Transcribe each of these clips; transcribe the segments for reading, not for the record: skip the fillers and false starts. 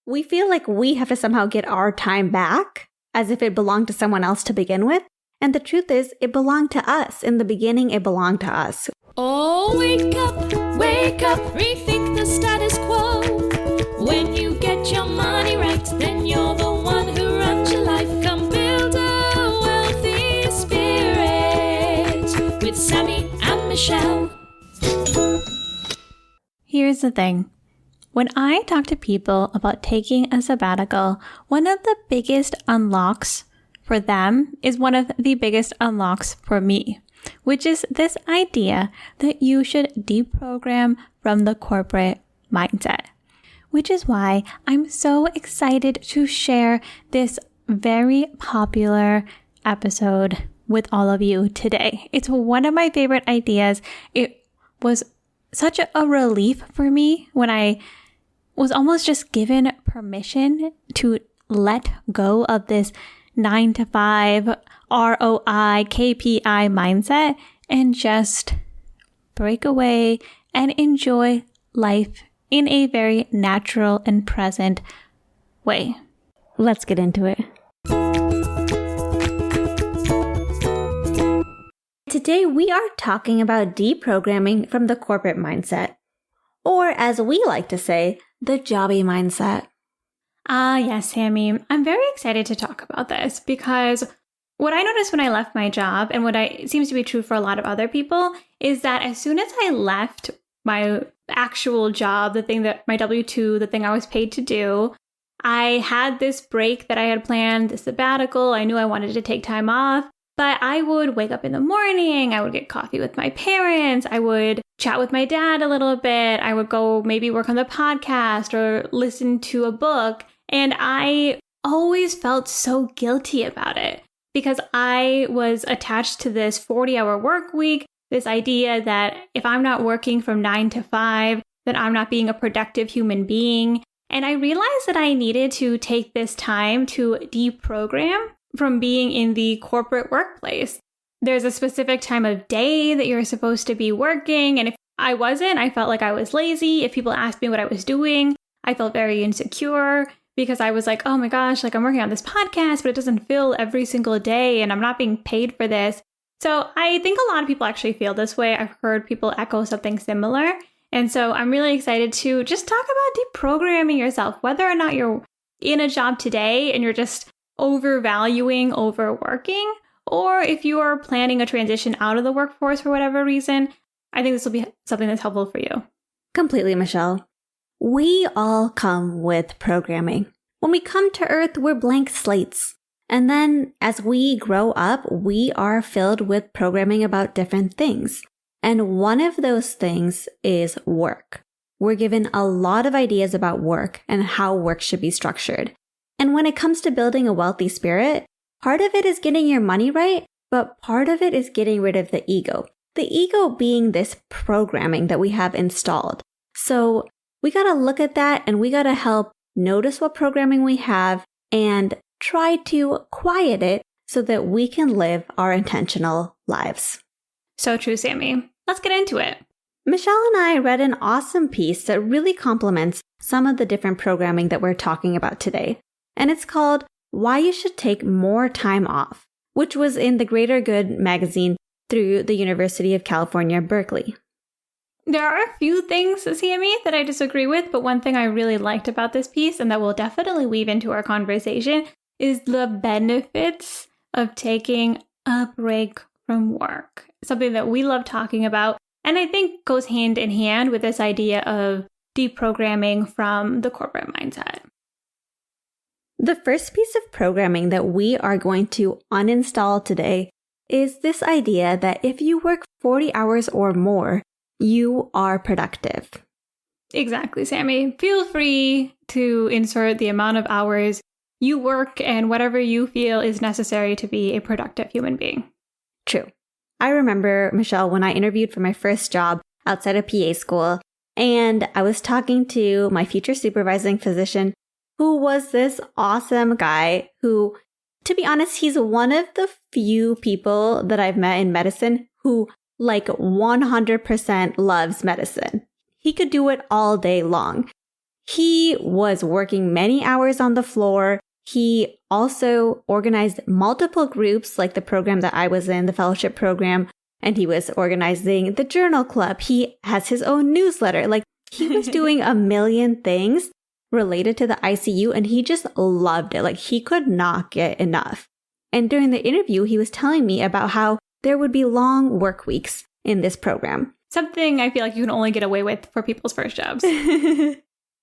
we feel like we have to somehow get our time back as if it belonged to someone else to begin with. And the truth is, it belonged to us. In the beginning, it belonged to us. Oh, wake up, rethink the status quo. When you get your money right, then you're the one who runs your life. Come build a wealthy spirit with Sammy and Michelle. Here's the thing. When I talk to people about taking a sabbatical, one of the biggest unlocks for them is one of the biggest unlocks for me, which is this idea that you should deprogram from the corporate mindset, which is why I'm so excited to share this very popular episode with all of you today. It's one of my favorite ideas. It was such a relief for me when I was almost just given permission to let go of this 9-to-5 ROI KPI mindset and just break away and enjoy life in a very natural and present way. Let's get into it. Today, we are talking about deprogramming from the corporate mindset, or as we like to say, the jobby mindset. Yes, Sammy. I'm very excited to talk about this because what I noticed when I left my job, and seems to be true for a lot of other people, is that as soon as I left my actual job, the thing that my W-2, the thing I was paid to do, I had this break that I had planned, the sabbatical. I knew I wanted to take time off, but I would wake up in the morning. I would get coffee with my parents. I would chat with my dad a little bit. I would go maybe work on the podcast or listen to a book. And I always felt so guilty about it because I was attached to this 40-hour work week, this idea that if I'm not working from 9 to 5, then I'm not being a productive human being. And I realized that I needed to take this time to deprogram from being in the corporate workplace. There's a specific time of day that you're supposed to be working. And if I wasn't, I felt like I was lazy. If people asked me what I was doing, I felt very insecure because I was like, oh my gosh, like I'm working on this podcast, but it doesn't fill every single day and I'm not being paid for this. So I think a lot of people actually feel this way. I've heard people echo something similar. And so I'm really excited to just talk about deprogramming yourself, whether or not you're in a job today and you're just overvaluing overworking, or if you are planning a transition out of the workforce for whatever reason. I think this will be something that's helpful for you. Completely, Michelle. We all come with programming. When we come to Earth, we're blank slates. And then as we grow up, we are filled with programming about different things. And one of those things is work. We're given a lot of ideas about work and how work should be structured. And when it comes to building a wealthy spirit, part of it is getting your money right, but part of it is getting rid of the ego. The ego being this programming that we have installed. So we got to look at that and we got to help notice what programming we have and try to quiet it so that we can live our intentional lives. So true, Sammy. Let's get into it. Michelle and I read an awesome piece that really complements some of the different programming that we're talking about today. And it's called Why You Should Take More Time Off, which was in the Greater Good magazine through the University of California, Berkeley. There are a few things, Sammy, that I disagree with, but one thing I really liked about this piece, and that will definitely weave into our conversation, is the benefits of taking a break from work. Something that we love talking about, and I think goes hand in hand with this idea of deprogramming from the corporate mindset. The first piece of programming that we are going to uninstall today is this idea that if you work 40 hours or more, you are productive. Exactly, Sammy. Feel free to insert the amount of hours you work and whatever you feel is necessary to be a productive human being. True. I remember, Michelle, when I interviewed for my first job outside of PA school, and I was talking to my future supervising physician, who was this awesome guy who, to be honest, he's one of the few people that I've met in medicine who 100% loves medicine. He could do it all day long. He was working many hours on the floor. He also organized multiple groups, like the program that I was in, the fellowship program, and he was organizing the journal club. He has his own newsletter. Like, he was doing a million things related to the ICU, and he just loved it. Like, he could not get enough. And during the interview, he was telling me about how there would be long work weeks in this program. Something I feel like you can only get away with for people's first jobs.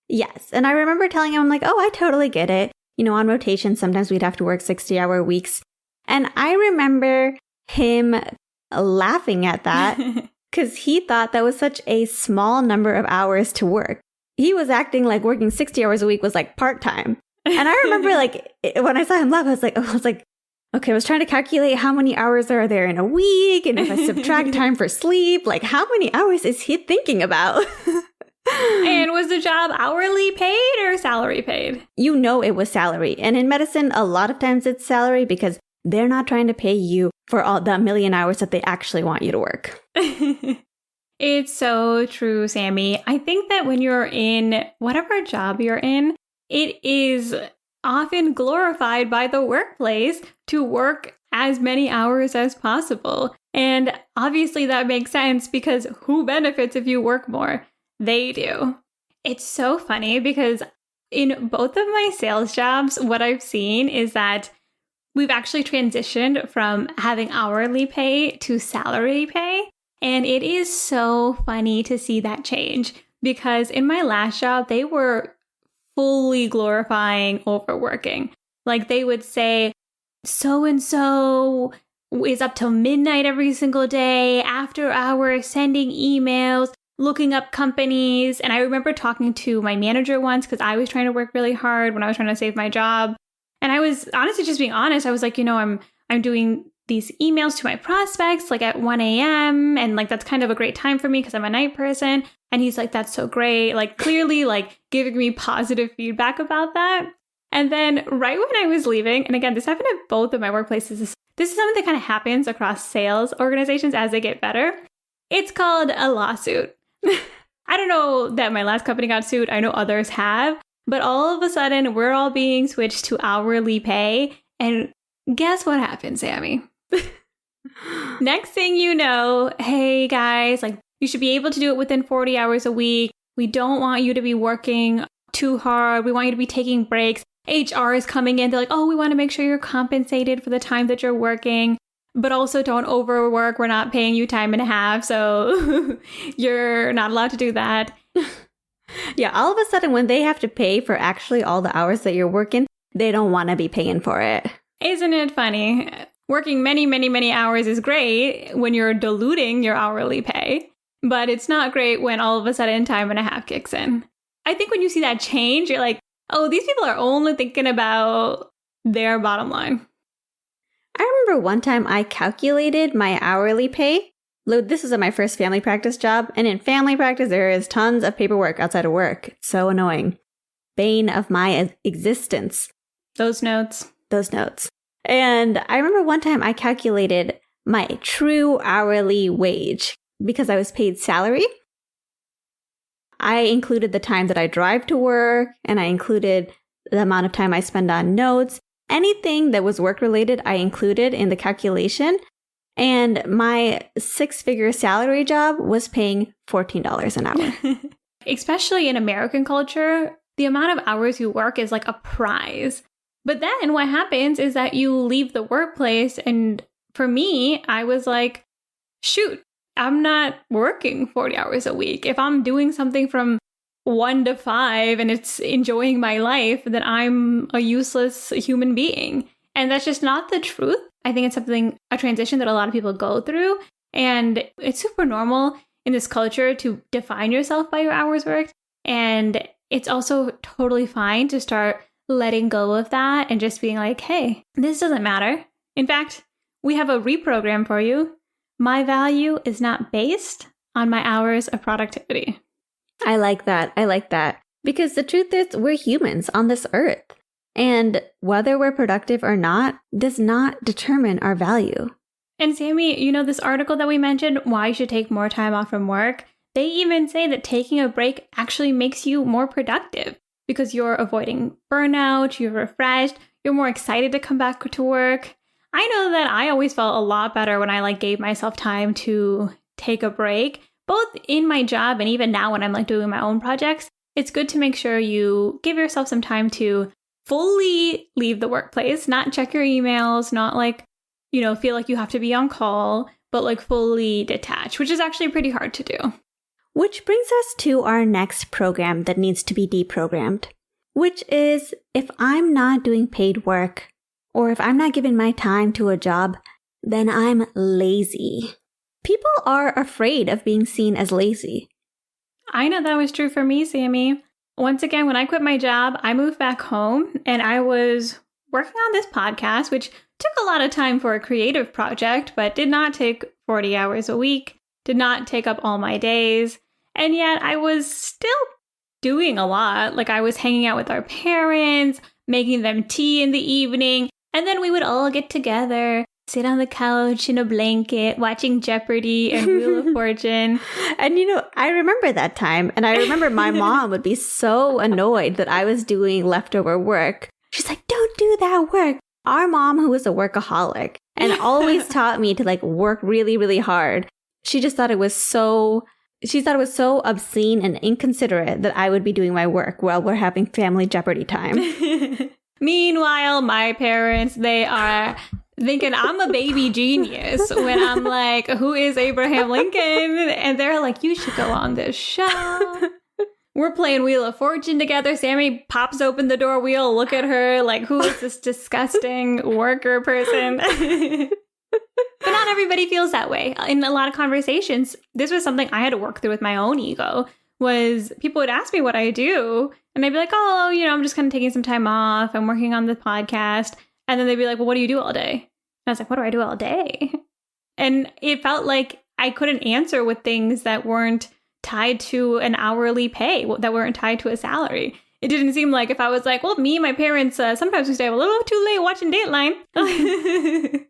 Yes. And I remember telling him, I'm like, oh, I totally get it. You know, on rotation, sometimes we'd have to work 60-hour weeks. And I remember him laughing at that because he thought that was such a small number of hours to work. He was acting like working 60 hours a week was like part-time. And I remember like when I saw him laugh, I was like, okay, I was trying to calculate how many hours are there in a week. And if I subtract time for sleep, like how many hours is he thinking about? And was the job hourly paid or salary paid? You know it was salary. And in medicine, a lot of times it's salary because they're not trying to pay you for all the million hours that they actually want you to work. It's so true, Sammy. I think that when you're in whatever job you're in, it is often glorified by the workplace to work as many hours as possible. And obviously that makes sense because who benefits if you work more? They do. It's so funny because in both of my sales jobs, what I've seen is that we've actually transitioned from having hourly pay to salary pay. And it is so funny to see that change because in my last job, they were fully glorifying overworking. Like they would say, so-and-so is up till midnight every single day, after hours, sending emails, looking up companies. And I remember talking to my manager once because I was trying to work really hard when I was trying to save my job. And I was honestly just being honest. I was like, I'm doing these emails to my prospects like at 1 a.m. And like, that's kind of a great time for me because I'm a night person. And he's like, that's so great. Like clearly like giving me positive feedback about that. And then right when I was leaving, and again, this happened at both of my workplaces. This is something that kind of happens across sales organizations as they get better. It's called a lawsuit. I don't know that my last company got sued. I know others have. But all of a sudden, we're all being switched to hourly pay. And guess what happened, Sammy? Next thing you know, hey guys, like you should be able to do it within 40 hours a week. We don't want you to be working too hard. We want you to be taking breaks. HR is coming in. They're like, oh, we want to make sure you're compensated for the time that you're working, but also don't overwork. We're not paying you time and a half. So you're not allowed to do that. Yeah, all of a sudden when they have to pay for actually all the hours that you're working, they don't want to be paying for it. Isn't it funny? Working many, many, many hours is great when you're diluting your hourly pay, but it's not great when all of a sudden time and a half kicks in. I think when you see that change, you're like, oh, these people are only thinking about their bottom line. I remember one time I calculated my hourly pay. This was at my first family practice job, and in family practice, there is tons of paperwork outside of work. It's so annoying. Bane of my existence. Those notes. And I remember one time I calculated my true hourly wage because I was paid salary. I included the time that I drive to work, and I included the amount of time I spend on notes. Anything that was work-related, I included in the calculation. And my 6-figure salary job was paying $14 an hour. Especially in American culture, the amount of hours you work is like a prize. But then what happens is that you leave the workplace. And for me, I was like, shoot, I'm not working 40 hours a week. If I'm doing something from 1 to 5 and it's enjoying my life, then I'm a useless human being. And that's just not the truth. I think it's a transition that a lot of people go through. And it's super normal in this culture to define yourself by your hours worked. And it's also totally fine to start letting go of that and just being like, hey, this doesn't matter. In fact, we have a reprogram for you. My value is not based on my hours of productivity. I like that. Because the truth is, we're humans on this earth. And whether we're productive or not does not determine our value. And Sammy, this article that we mentioned, why you should take more time off from work, They even say that taking a break actually makes you more productive because you're avoiding burnout, you're refreshed, you're more excited to come back to work. I know that I always felt a lot better when I gave myself time to take a break, both in my job and even now when I'm doing my own projects. It's good to make sure you give yourself some time to fully leave the workplace, not check your emails, not feel like you have to be on call, but fully detach, which is actually pretty hard to do. Which brings us to our next program that needs to be deprogrammed, which is if I'm not doing paid work or if I'm not giving my time to a job, then I'm lazy. People are afraid of being seen as lazy. I know that was true for me, Sammy. Once again, when I quit my job, I moved back home and I was working on this podcast, which took a lot of time for a creative project, but did not take 40 hours a week, did not take up all my days. And yet I was still doing a lot. I was hanging out with our parents, making them tea in the evening, and then we would all get together, sit on the couch in a blanket, watching Jeopardy and Wheel of Fortune. And I remember that time. And I remember my mom would be so annoyed that I was doing leftover work. She's like, don't do that work. Our mom, who was a workaholic and always taught me to work really, really hard. She thought it was so obscene and inconsiderate that I would be doing my work while we're having family Jeopardy time. Meanwhile, my parents, they are thinking I'm a baby genius when I'm like, who is Abraham Lincoln? And they're like, you should go on this show. We're playing Wheel of Fortune together. Sammy pops open the door. We all look at her like, who is this disgusting worker person? But not everybody feels that way. In a lot of conversations, this was something I had to work through with my own ego, was people would ask me what I do. And I'd be like, oh, I'm just kind of taking some time off. I'm working on the podcast. And then they'd be like, well, what do you do all day? And I was like, what do I do all day? And it felt like I couldn't answer with things that weren't tied to an hourly pay, that weren't tied to a salary. It didn't seem like if I was like, well, me and my parents, sometimes we stay up a little too late watching Dateline.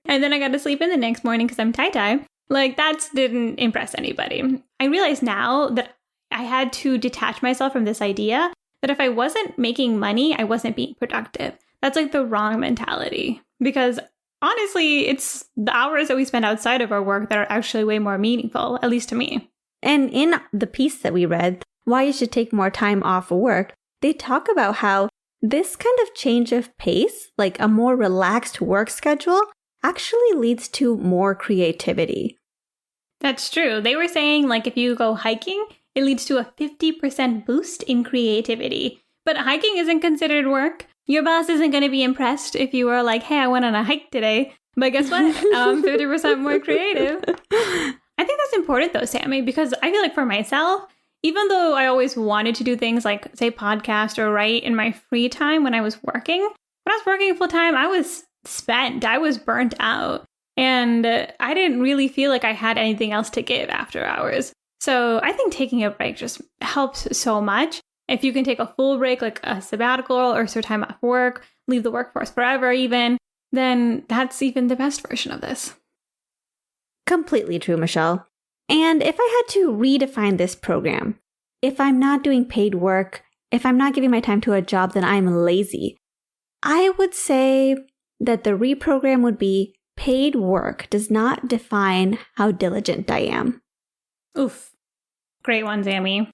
And then I got to sleep in the next morning because I'm tie-tie. That didn't impress anybody. I realize now that I had to detach myself from this idea that if I wasn't making money, I wasn't being productive. That's the wrong mentality. Because honestly, it's the hours that we spend outside of our work that are actually way more meaningful, at least to me. And in the piece that we read, Why You Should Take More Time Off Work, they talk about how this kind of change of pace, a more relaxed work schedule, actually leads to more creativity. That's true. They were saying, if you go hiking, it leads to a 50% boost in creativity. But hiking isn't considered work. Your boss isn't going to be impressed if you were like, hey, I went on a hike today. But guess what? I'm 50% more creative. I think that's important, though, Sammy, because I feel like for myself, even though I always wanted to do things like, say, podcast or write in my free time when I was working, when I was working full time, I was spent. I was burnt out. And I didn't really feel like I had anything else to give after hours. So I think taking a break just helps so much. If you can take a full break, like a sabbatical or some time off work, leave the workforce forever even, then that's even the best version of this. Completely true, Michelle. And if I had to redefine this program, if I'm not doing paid work, if I'm not giving my time to a job, then I'm lazy. I would say that the reprogram would be paid work does not define how diligent I am. Oof. Great one, Sammy.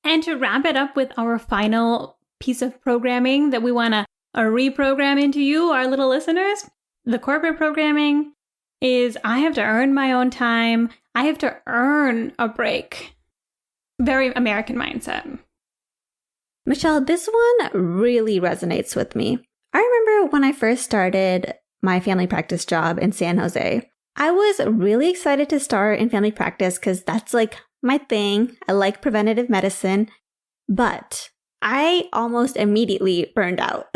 And to wrap it up with our final piece of programming that we want to reprogram into you, our little listeners, the corporate programming is I have to earn my own time. I have to earn a break. Very American mindset. Michelle, this one really resonates with me. I remember when I first started my family practice job in San Jose, I was really excited to start in family practice because that's my thing. I like preventative medicine, but I almost immediately burned out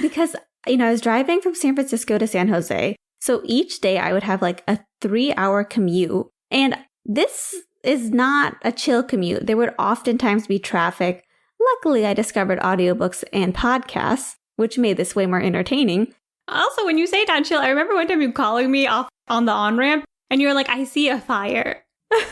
because, I was driving from San Francisco to San Jose. So each day I would have a 3-hour commute. And this is not a chill commute. There would oftentimes be traffic. Luckily, I discovered audiobooks and podcasts, which made this way more entertaining. Also, when you say not chill, I remember one time you calling me off on the on-ramp and you're like, I see a fire.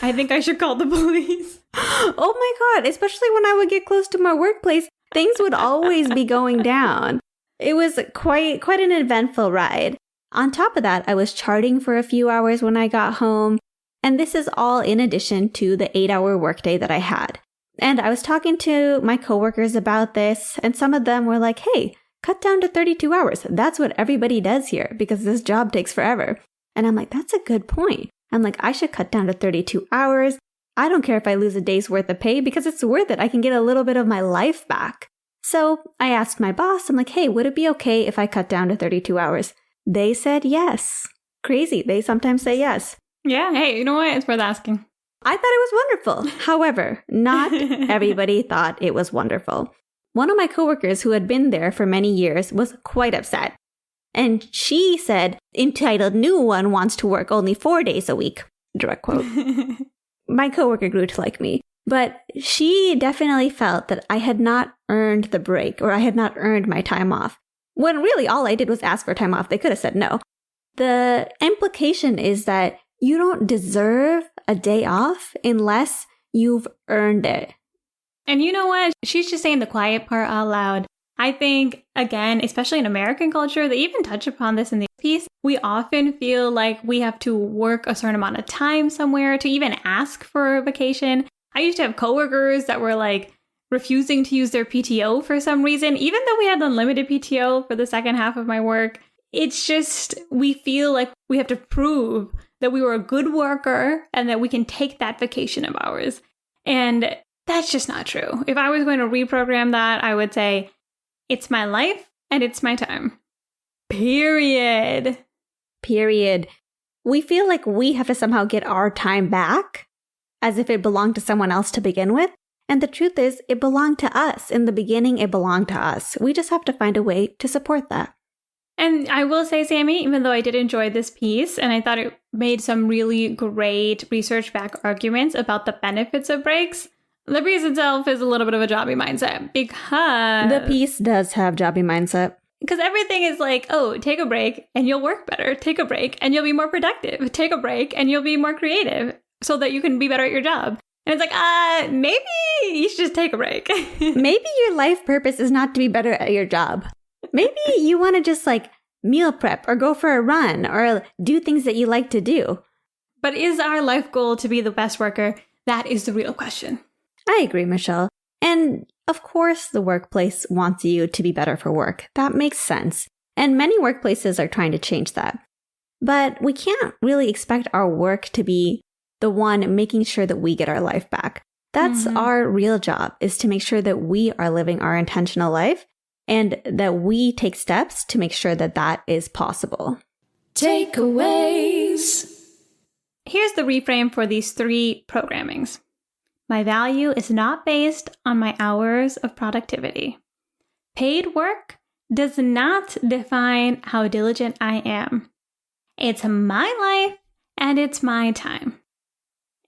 I think I should call the police. Oh my God. Especially when I would get close to my workplace, things would always be going down. It was quite an eventful ride. On top of that, I was charting for a few hours when I got home. And this is all in addition to the 8-hour workday that I had. And I was talking to my coworkers about this, and some of them were like, hey, cut down to 32 hours. That's what everybody does here because this job takes forever. And I'm like, that's a good point. I'm like, I should cut down to 32 hours. I don't care if I lose a day's worth of pay because it's worth it. I can get a little bit of my life back. So I asked my boss, I'm like, hey, would it be okay if I cut down to 32 hours? They said yes. Crazy. They sometimes say yes. Yeah. Hey, you know what? It's worth asking. I thought it was wonderful. However, not everybody thought it was wonderful. One of my coworkers who had been there for many years was quite upset. And she said, entitled new one wants to work only 4 days a week. Direct quote. My coworker grew to like me, but she definitely felt that I had not earned the break or I had not earned my time off. When really all I did was ask for time off. They could have said no. The implication is that you don't deserve a day off unless you've earned it. And you know what? She's just saying the quiet part out loud. I think, again, especially in American culture, they even touch upon this in the piece. We often feel like we have to work a certain amount of time somewhere to even ask for a vacation. I used to have coworkers that were like refusing to use their PTO for some reason, even though we had unlimited PTO for the second half of my work. It's just, we feel like we have to prove that we were a good worker and that we can take that vacation of ours. And that's just not true. If I was going to reprogram that, I would say, it's my life and it's my time. Period. We feel like we have to somehow get our time back as if it belonged to someone else to begin with. And the truth is, it belonged to us. In the beginning, it belonged to us. We just have to find a way to support that. And I will say, Sammy, even though I did enjoy this piece and I thought it made some really great research-backed arguments about the benefits of breaks, the piece itself is a little bit of a jobby mindset because... The piece does have jobby mindset. Because everything is like, oh, take a break and you'll work better. Take a break and you'll be more productive. Take a break and you'll be more creative so that you can be better at your job. And it's like, maybe you should just take a break. Maybe your life purpose is not to be better at your job. Maybe you want to just like meal prep or go for a run or do things that you like to do. But is our life goal to be the best worker? That is the real question. I agree, Michelle. And of course, the workplace wants you to be better for work. That makes sense. And many workplaces are trying to change that. But we can't really expect our work to be the one making sure that we get our life back. That's our real job, is to make sure that we are living our intentional life and that we take steps to make sure that that is possible. Takeaways. Here's the reframe for these 3 programmings. My value is not based on my hours of productivity. Paid work does not define how diligent I am. It's my life and it's my time.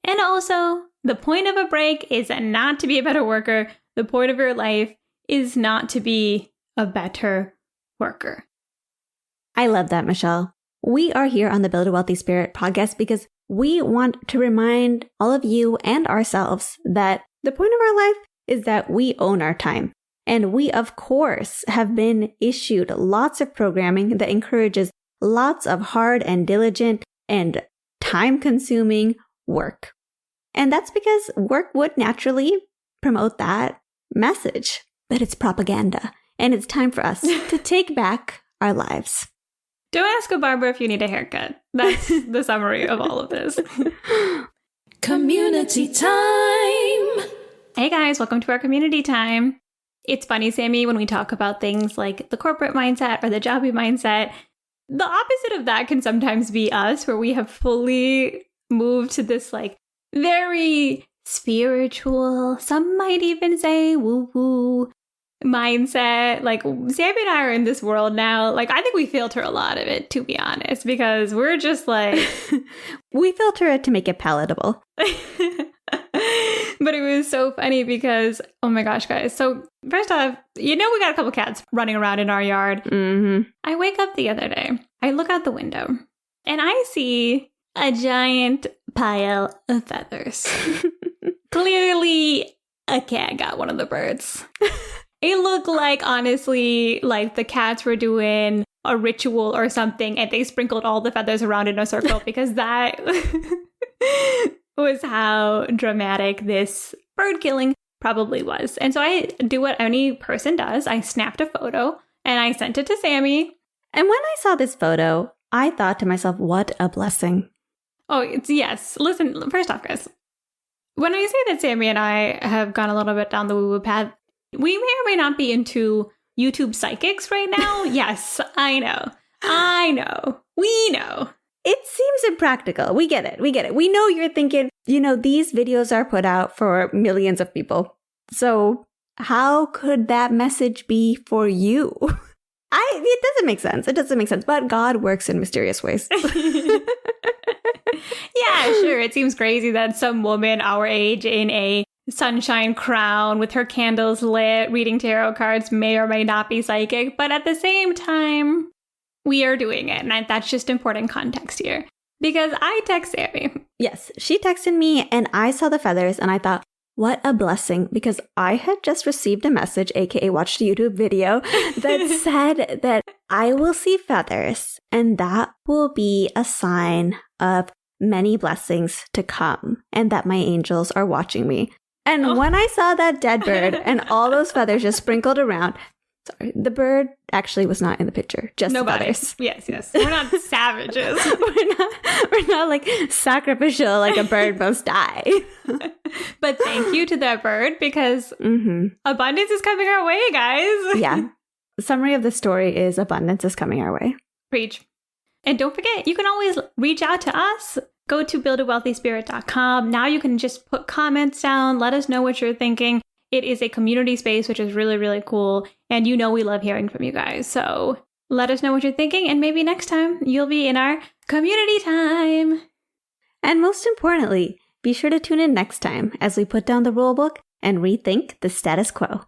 And also, the point of a break is not to be a better worker. The point of your life is not to be a better worker. I love that, Michelle. We are here on the Build a Wealthy Spirit podcast because we want to remind all of you and ourselves that the point of our life is that we own our time. And we, of course, have been issued lots of programming that encourages lots of hard and diligent and time-consuming work. And that's because work would naturally promote that message, that it's propaganda. And it's time for us to take back our lives. Don't ask a barber if you need a haircut. That's the summary of all of this. Community time. Hey guys, welcome to our community time. It's funny, Sammy, when we talk about things like the corporate mindset or the jobby mindset, the opposite of that can sometimes be us, where we have fully moved to this like very spiritual, some might even say woo-woo mindset. Like Sammy and I are in this world now. Like I think we filter a lot of it, to be honest, because we're just like we filter it to make it palatable. But it was so funny because, oh my gosh, guys. So first off, we got a couple cats running around in our yard. Mm-hmm. I wake up the other day. I look out the window and I see a giant pile of feathers. Clearly, a cat got one of the birds. It looked like, honestly, like the cats were doing a ritual or something, and they sprinkled all the feathers around in a circle because that was how dramatic this bird killing probably was. And so I do what any person does. I snapped a photo and I sent it to Sammy. And when I saw this photo, I thought to myself, what a blessing. Oh, yes. Listen, first off, guys, when I say that Sammy and I have gone a little bit down the woo-woo path, we may or may not be into YouTube psychics right now. Yes, I know. We know. It seems impractical. We get it. We know you're thinking, these videos are put out for millions of people. So how could that message be for you? It doesn't make sense. It doesn't make sense. But God works in mysterious ways. Yeah, sure. It seems crazy that some woman our age in a sunshine crown with her candles lit, reading tarot cards may or may not be psychic. But at the same time, we are doing it. And that's just important context here. Because I text Sammy. Yes, she texted me and I saw the feathers and I thought, what a blessing, because I had just received a message, aka watched a YouTube video, that said that I will see feathers and that will be a sign of many blessings to come and that my angels are watching me. And when I saw that dead bird and all those feathers just sprinkled around, sorry, the bird actually was not in the picture, just the feathers. Yes. We're not savages. We're not like sacrificial, like a bird must die. But thank you to that bird because abundance is coming our way, guys. Yeah. The summary of the story is abundance is coming our way. Preach. And don't forget, you can always reach out to us. Go to buildawealthyspirit.com. Now you can just put comments down. Let us know what you're thinking. It is a community space, which is really, really cool. And we love hearing from you guys. So let us know what you're thinking. And maybe next time you'll be in our community time. And most importantly, be sure to tune in next time as we put down the rule book and rethink the status quo.